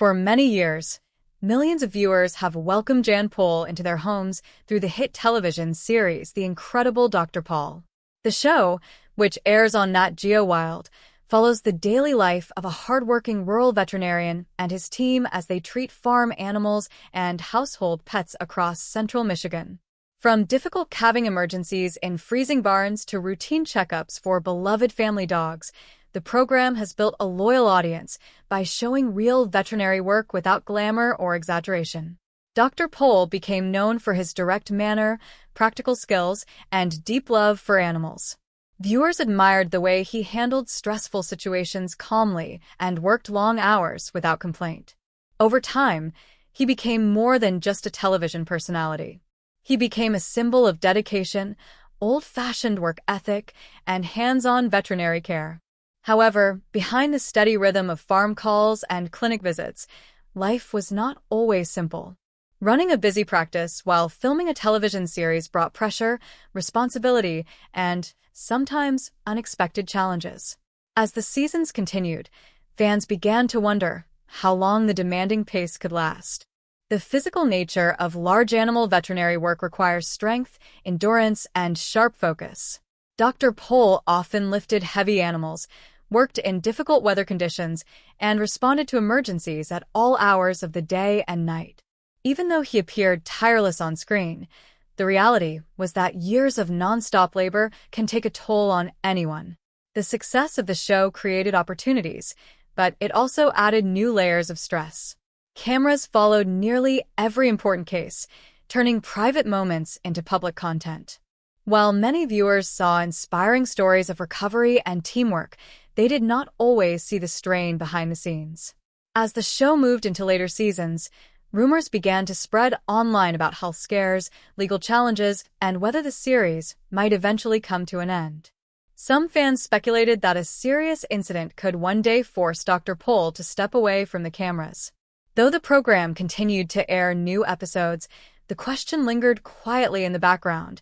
For many years, millions of viewers have welcomed Jan Pol into their homes through the hit television series The Incredible Dr. Pol. The show, which airs on Nat Geo Wild, follows the daily life of a hardworking rural veterinarian and his team as they treat farm animals and household pets across central Michigan. From difficult calving emergencies in freezing barns to routine checkups for beloved family dogs, the program has built a loyal audience by showing real veterinary work without glamour or exaggeration. Dr. Pol became known for his direct manner, practical skills, and deep love for animals. Viewers admired the way he handled stressful situations calmly and worked long hours without complaint. Over time, he became more than just a television personality. He became a symbol of dedication, old-fashioned work ethic, and hands-on veterinary care. However, behind the steady rhythm of farm calls and clinic visits, life was not always simple. Running a busy practice while filming a television series brought pressure, responsibility, and, sometimes, unexpected challenges. As the seasons continued, fans began to wonder how long the demanding pace could last. The physical nature of large animal veterinary work requires strength, endurance, and sharp focus. Dr. Pol often lifted heavy animals, worked in difficult weather conditions, and responded to emergencies at all hours of the day and night. Even though he appeared tireless on screen, the reality was that years of non-stop labor can take a toll on anyone. The success of the show created opportunities, but it also added new layers of stress. Cameras followed nearly every important case, turning private moments into public content. While many viewers saw inspiring stories of recovery and teamwork, they did not always see the strain behind the scenes. As the show moved into later seasons, rumors began to spread online about health scares, legal challenges, and whether the series might eventually come to an end. Some fans speculated that a serious incident could one day force Dr. Pol to step away from the cameras. Though the program continued to air new episodes, the question lingered quietly in the background.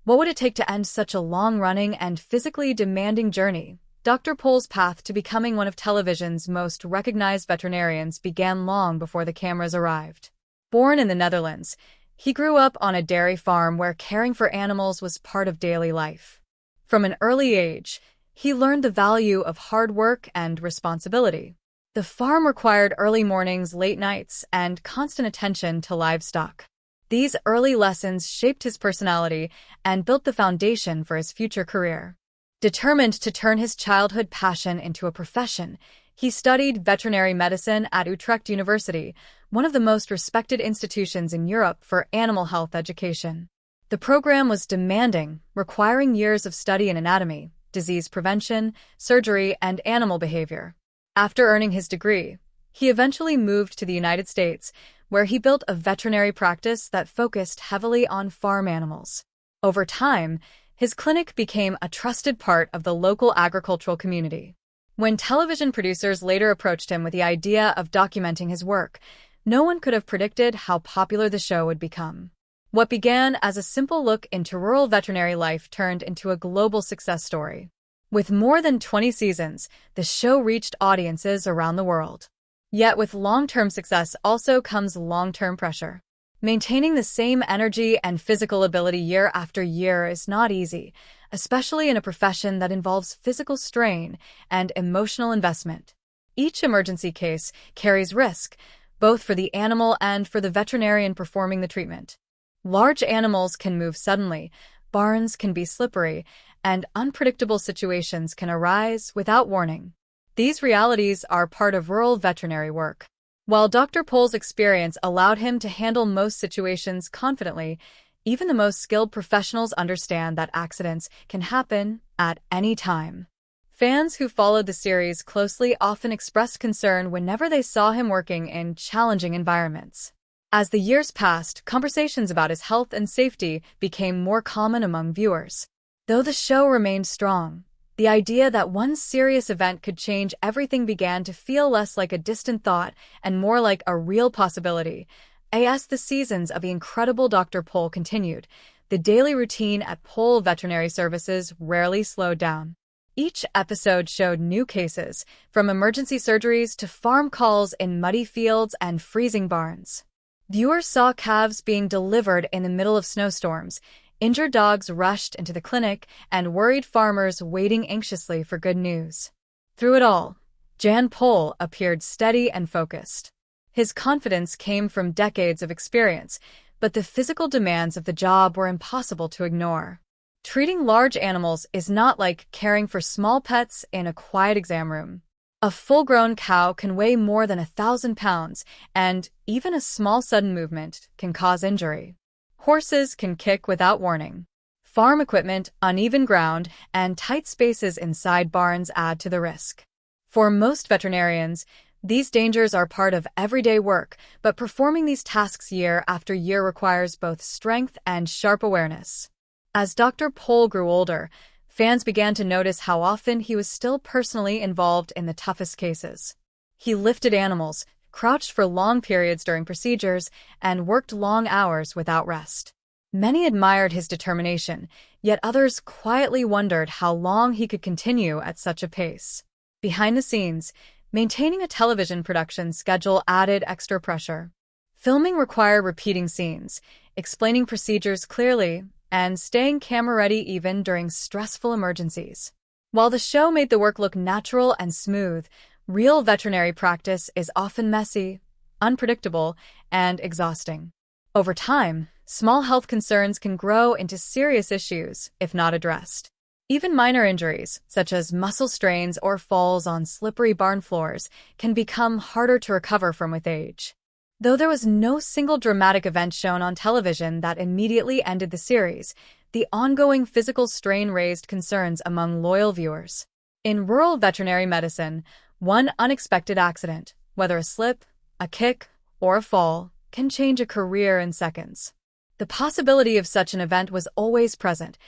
What would it take to end such a long-running and physically demanding journey? Dr. Pol's path to becoming one of television's most recognized veterinarians began long before the cameras arrived. Born in the Netherlands, he grew up on a dairy farm where caring for animals was part of daily life. From an early age, he learned the value of hard work and responsibility. The farm required early mornings, late nights, and constant attention to livestock. These early lessons shaped his personality and built the foundation for his future career. Determined to turn his childhood passion into a profession, he studied veterinary medicine at Utrecht University, one of the most respected institutions in Europe for animal health education. The program was demanding, requiring years of study in anatomy, disease prevention, surgery, and animal behavior. After earning his degree, he eventually moved to the United States, where he built a veterinary practice that focused heavily on farm animals. Over time, his clinic became a trusted part of the local agricultural community. When television producers later approached him with the idea of documenting his work, no one could have predicted how popular the show would become. What began as a simple look into rural veterinary life turned into a global success story. With more than 20 seasons, the show reached audiences around the world. Yet with long-term success also comes long-term pressure. Maintaining the same energy and physical ability year after year is not easy, especially in a profession that involves physical strain and emotional investment. Each emergency case carries risk, both for the animal and for the veterinarian performing the treatment. Large animals can move suddenly, barns can be slippery, and unpredictable situations can arise without warning. These realities are part of rural veterinary work. While Dr. Pol's experience allowed him to handle most situations confidently, even the most skilled professionals understand that accidents can happen at any time. Fans who followed the series closely often expressed concern whenever they saw him working in challenging environments. As the years passed, conversations about his health and safety became more common among viewers. Though the show remained strong, the idea that one serious event could change everything began to feel less like a distant thought and more like a real possibility. As the seasons of The Incredible Dr. Pol continued, the daily routine at Pol Veterinary Services rarely slowed down. Each episode showed new cases, from emergency surgeries to farm calls in muddy fields and freezing barns. Viewers saw calves being delivered in the middle of snowstorms, injured dogs rushed into the clinic, and worried farmers waiting anxiously for good news. Through it all, Jan Pol appeared steady and focused. His confidence came from decades of experience, but the physical demands of the job were impossible to ignore. Treating large animals is not like caring for small pets in a quiet exam room. A full-grown cow can weigh more than 1,000 pounds, and even a small sudden movement can cause injury. Horses can kick without warning. Farm equipment, uneven ground, and tight spaces inside barns add to the risk. For most veterinarians, these dangers are part of everyday work, but performing these tasks year after year requires both strength and sharp awareness. As Dr. Pol grew older, fans began to notice how often he was still personally involved in the toughest cases. He lifted animals, crouched for long periods during procedures, and worked long hours without rest. Many admired his determination, yet others quietly wondered how long he could continue at such a pace. Behind the scenes, maintaining a television production schedule added extra pressure. Filming required repeating scenes, explaining procedures clearly, and staying camera-ready even during stressful emergencies. While the show made the work look natural and smooth, real veterinary practice is often messy, unpredictable, and exhausting. Over time, small health concerns can grow into serious issues if not addressed. Even minor injuries, such as muscle strains or falls on slippery barn floors, can become harder to recover from with age. Though there was no single dramatic event shown on television that immediately ended the series, the ongoing physical strain raised concerns among loyal viewers. In rural veterinary medicine, one unexpected accident, whether a slip, a kick, or a fall, can change a career in seconds. The possibility of such an event was always present,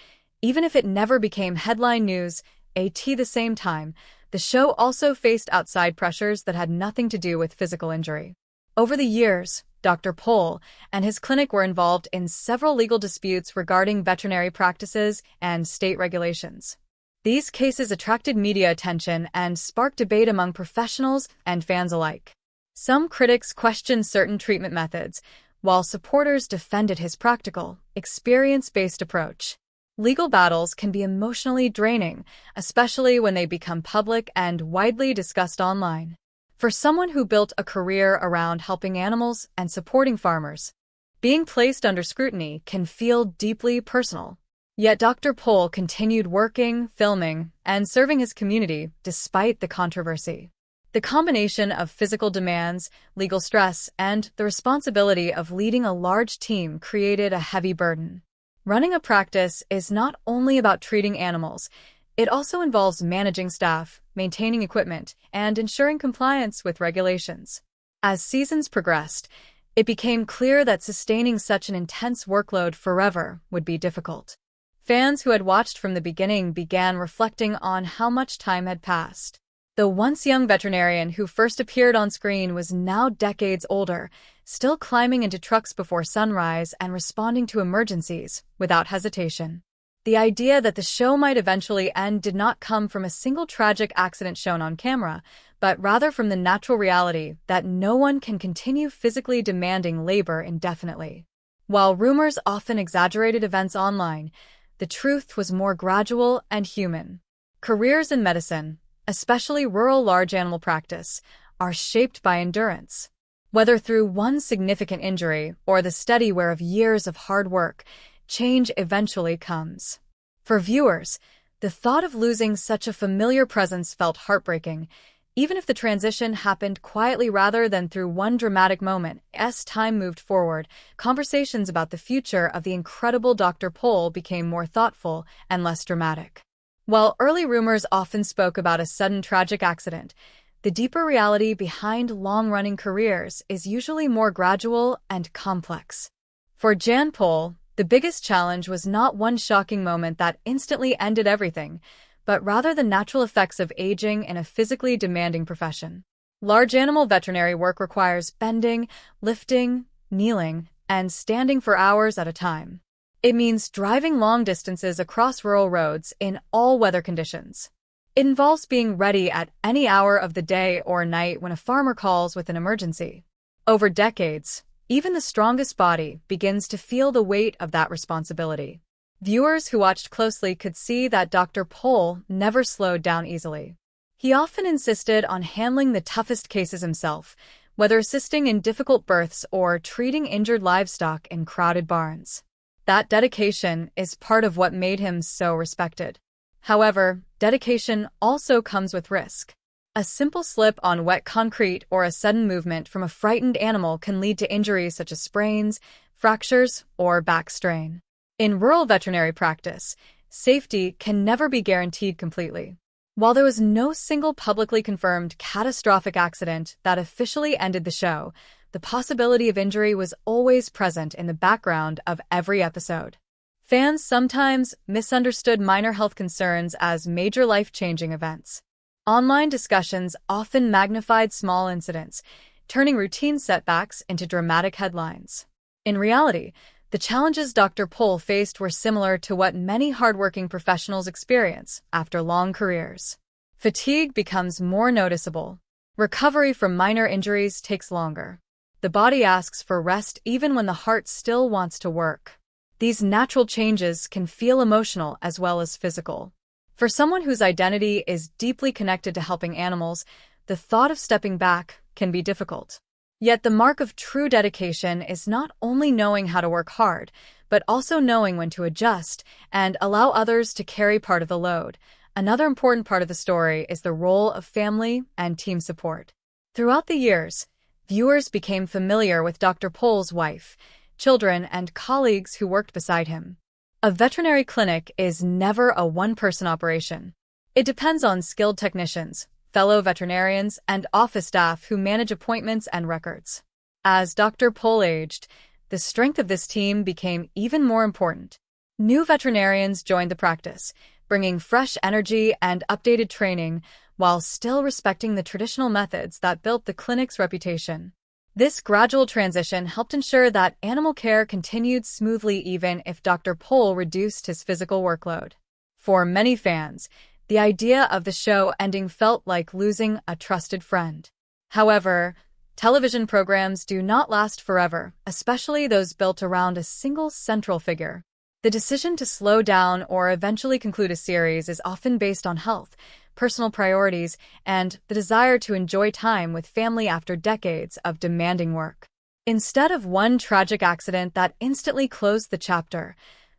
even if it never became headline news. At the same time, the show also faced outside pressures that had nothing to do with physical injury. Over the years, Dr. Pol and his clinic were involved in several legal disputes regarding veterinary practices and state regulations. These cases attracted media attention and sparked debate among professionals and fans alike. Some critics questioned certain treatment methods, while supporters defended his practical, experience-based approach. Legal battles can be emotionally draining, especially when they become public and widely discussed online. For someone who built a career around helping animals and supporting farmers, being placed under scrutiny can feel deeply personal. Yet Dr. Pol continued working, filming, and serving his community despite the controversy. The combination of physical demands, legal stress, and the responsibility of leading a large team created a heavy burden. Running a practice is not only about treating animals, it also involves managing staff, maintaining equipment, and ensuring compliance with regulations. As seasons progressed, it became clear that sustaining such an intense workload forever would be difficult. Fans who had watched from the beginning began reflecting on how much time had passed. The once young veterinarian who first appeared on screen was now decades older, still climbing into trucks before sunrise and responding to emergencies without hesitation. The idea that the show might eventually end did not come from a single tragic accident shown on camera, but rather from the natural reality that no one can continue physically demanding labor indefinitely. While rumors often exaggerated events online, the truth was more gradual and human. Careers in medicine, especially rural large animal practice, are shaped by endurance. Whether through one significant injury or the steady wear of years of hard work, change eventually comes. For viewers, the thought of losing such a familiar presence felt heartbreaking, even if the transition happened quietly rather than through one dramatic moment. As time moved forward, conversations about the future of the incredible Dr. Pol became more thoughtful and less dramatic. While early rumors often spoke about a sudden tragic accident, the deeper reality behind long-running careers is usually more gradual and complex. For Jan Pol, the biggest challenge was not one shocking moment that instantly ended everything, but rather the natural effects of aging in a physically demanding profession. Large animal veterinary work requires bending, lifting, kneeling, and standing for hours at a time. It means driving long distances across rural roads in all weather conditions. It involves being ready at any hour of the day or night when a farmer calls with an emergency. Over decades, even the strongest body begins to feel the weight of that responsibility. Viewers who watched closely could see that Dr. Pol never slowed down easily. He often insisted on handling the toughest cases himself, whether assisting in difficult births or treating injured livestock in crowded barns. That dedication is part of what made him so respected. However, dedication also comes with risk. A simple slip on wet concrete or a sudden movement from a frightened animal can lead to injuries such as sprains, fractures, or back strain. In rural veterinary practice, safety can never be guaranteed completely. While there was no single publicly confirmed catastrophic accident that officially ended the show, the possibility of injury was always present in the background of every episode. Fans sometimes misunderstood minor health concerns as major life-changing events. Online discussions often magnified small incidents, turning routine setbacks into dramatic headlines. In reality, the challenges Dr. Pol faced were similar to what many hardworking professionals experience after long careers. Fatigue becomes more noticeable. Recovery from minor injuries takes longer. The body asks for rest even when the heart still wants to work. These natural changes can feel emotional as well as physical. For someone whose identity is deeply connected to helping animals, the thought of stepping back can be difficult. Yet the mark of true dedication is not only knowing how to work hard, but also knowing when to adjust and allow others to carry part of the load. Another important part of the story is the role of family and team support. Throughout the years, viewers became familiar with Dr. Pol's wife, children, and colleagues who worked beside him. A veterinary clinic is never a one-person operation. It depends on skilled technicians, fellow veterinarians, and office staff who manage appointments and records. As Dr. Pol aged, the strength of this team became even more important. New veterinarians joined the practice, bringing fresh energy and updated training while still respecting the traditional methods that built the clinic's reputation. This gradual transition helped ensure that animal care continued smoothly even if Dr. Pol reduced his physical workload. For many fans, the idea of the show ending felt like losing a trusted friend. However, television programs do not last forever, especially those built around a single central figure. The decision to slow down or eventually conclude a series is often based on health, personal priorities, and the desire to enjoy time with family after decades of demanding work. Instead of one tragic accident that instantly closed the chapter,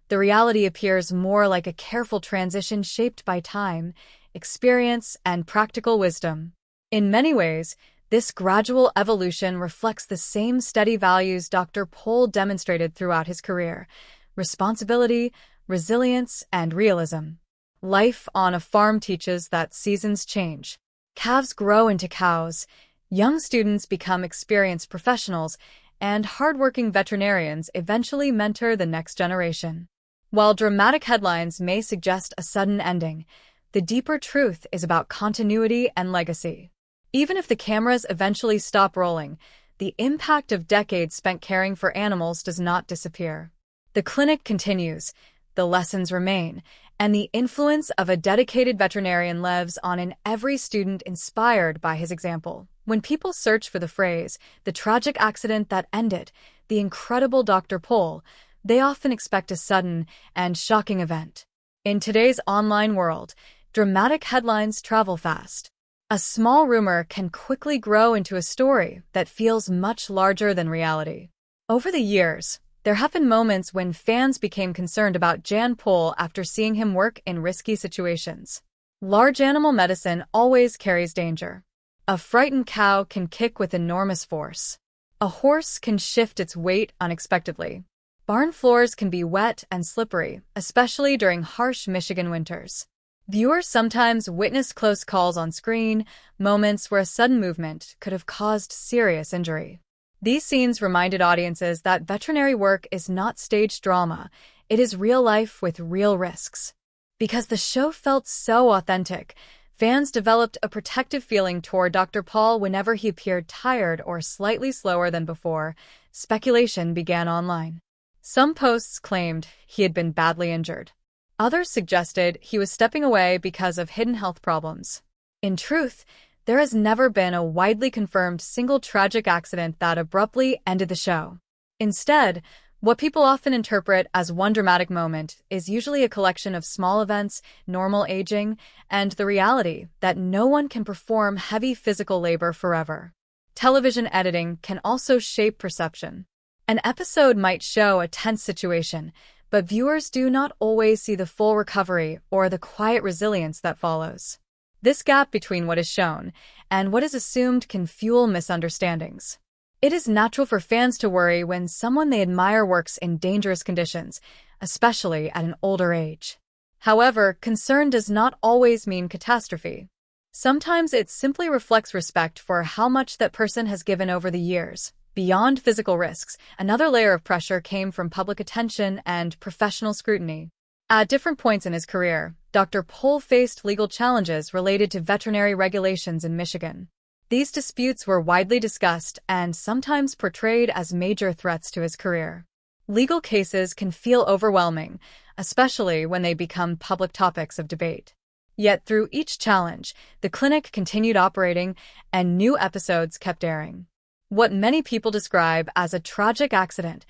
the reality appears more like a careful transition shaped by time, experience, and practical wisdom. In many ways, this gradual evolution reflects the same steady values Dr. Pol demonstrated throughout his career: responsibility, resilience, and realism. Life on a farm teaches that seasons change. Calves grow into cows, young students become experienced professionals, and hardworking veterinarians eventually mentor the next generation. While dramatic headlines may suggest a sudden ending, the deeper truth is about continuity and legacy. Even if the cameras eventually stop rolling, the impact of decades spent caring for animals does not disappear. The clinic continues, the lessons remain, and the influence of a dedicated veterinarian lives on in every student inspired by his example. When people search for the phrase, "the tragic accident that ended the incredible Dr. Pol," they often expect a sudden and shocking event. In today's online world, dramatic headlines travel fast. A small rumor can quickly grow into a story that feels much larger than reality. Over the years, there have been moments when fans became concerned about Jan Pol after seeing him work in risky situations. Large animal medicine always carries danger. A frightened cow can kick with enormous force. A horse can shift its weight unexpectedly. Barn floors can be wet and slippery, especially during harsh Michigan winters. Viewers sometimes witness close calls on screen, moments where a sudden movement could have caused serious injury. These scenes reminded audiences that veterinary work is not staged drama, it is real life with real risks. Because the show felt so authentic, fans developed a protective feeling toward Dr. Pol whenever he appeared tired or slightly slower than before. Speculation began online. Some posts claimed he had been badly injured. Others suggested he was stepping away because of hidden health problems. In truth, there has never been a widely confirmed single tragic accident that abruptly ended the show. Instead, what people often interpret as one dramatic moment is usually a collection of small events, normal aging, and the reality that no one can perform heavy physical labor forever. Television editing can also shape perception. An episode might show a tense situation, but viewers do not always see the full recovery or the quiet resilience that follows. This gap between what is shown and what is assumed can fuel misunderstandings. It is natural for fans to worry when someone they admire works in dangerous conditions, especially at an older age. However, concern does not always mean catastrophe. Sometimes it simply reflects respect for how much that person has given over the years. Beyond physical risks, another layer of pressure came from public attention and professional scrutiny. At different points in his career, Dr. Pol faced legal challenges related to veterinary regulations in Michigan. These disputes were widely discussed and sometimes portrayed as major threats to his career. Legal cases can feel overwhelming, especially when they become public topics of debate. Yet through each challenge, the clinic continued operating and new episodes kept airing. What many people describe as a tragic accident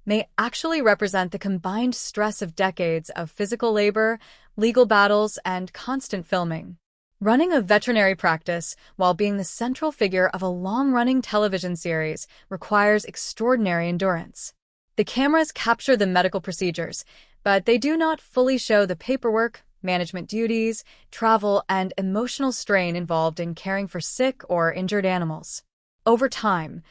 may actually represent the combined stress of decades of physical labor, legal battles, and constant filming. Running a veterinary practice while being the central figure of a long-running television series requires extraordinary endurance. The cameras capture the medical procedures, but they do not fully show the paperwork, management duties, travel, and emotional strain involved in caring for sick or injured animals. Over time,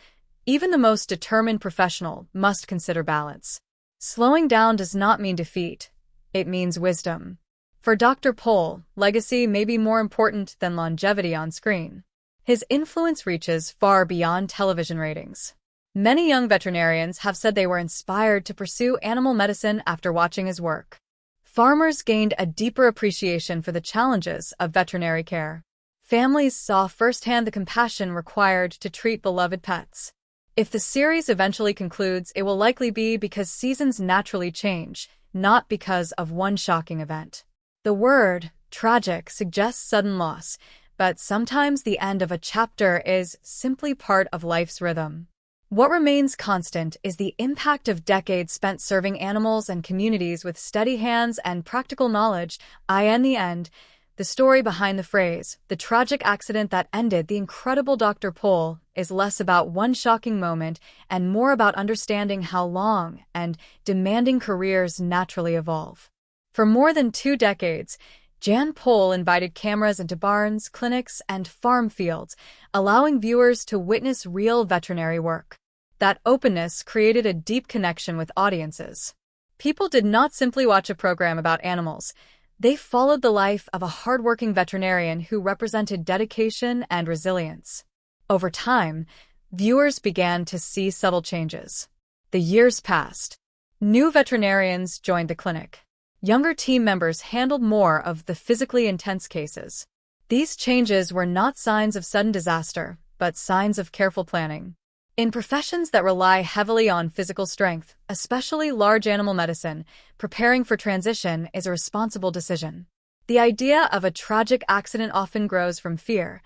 even the most determined professional must consider balance. Slowing down does not mean defeat. It means wisdom. For Dr. Pol, legacy may be more important than longevity on screen. His influence reaches far beyond television ratings. Many young veterinarians have said they were inspired to pursue animal medicine after watching his work. Farmers gained a deeper appreciation for the challenges of veterinary care. Families saw firsthand the compassion required to treat beloved pets. If the series eventually concludes, it will likely be because seasons naturally change, not because of one shocking event. The word tragic suggests sudden loss, but sometimes the end of a chapter is simply part of life's rhythm. What remains constant is the impact of decades spent serving animals and communities with steady hands and practical knowledge. In the end, the story behind the phrase, the tragic accident that ended the incredible Dr. Pol, is less about one shocking moment and more about understanding how long and demanding careers naturally evolve. For more than 2 decades, Jan Pol invited cameras into barns, clinics, and farm fields, allowing viewers to witness real veterinary work. That openness created a deep connection with audiences. People did not simply watch a program about animals. They followed the life of a hardworking veterinarian who represented dedication and resilience. Over time, viewers began to see subtle changes. The years passed. New veterinarians joined the clinic. Younger team members handled more of the physically intense cases. These changes were not signs of sudden disaster, but signs of careful planning. In professions that rely heavily on physical strength, especially large animal medicine, preparing for transition is a responsible decision. The idea of a tragic accident often grows from fear,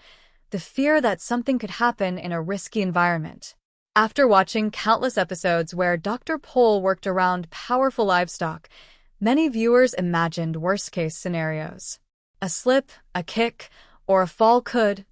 the fear that something could happen in a risky environment. After watching countless episodes where Dr. Pol worked around powerful livestock, many viewers imagined worst-case scenarios. A slip, a kick, or a fall could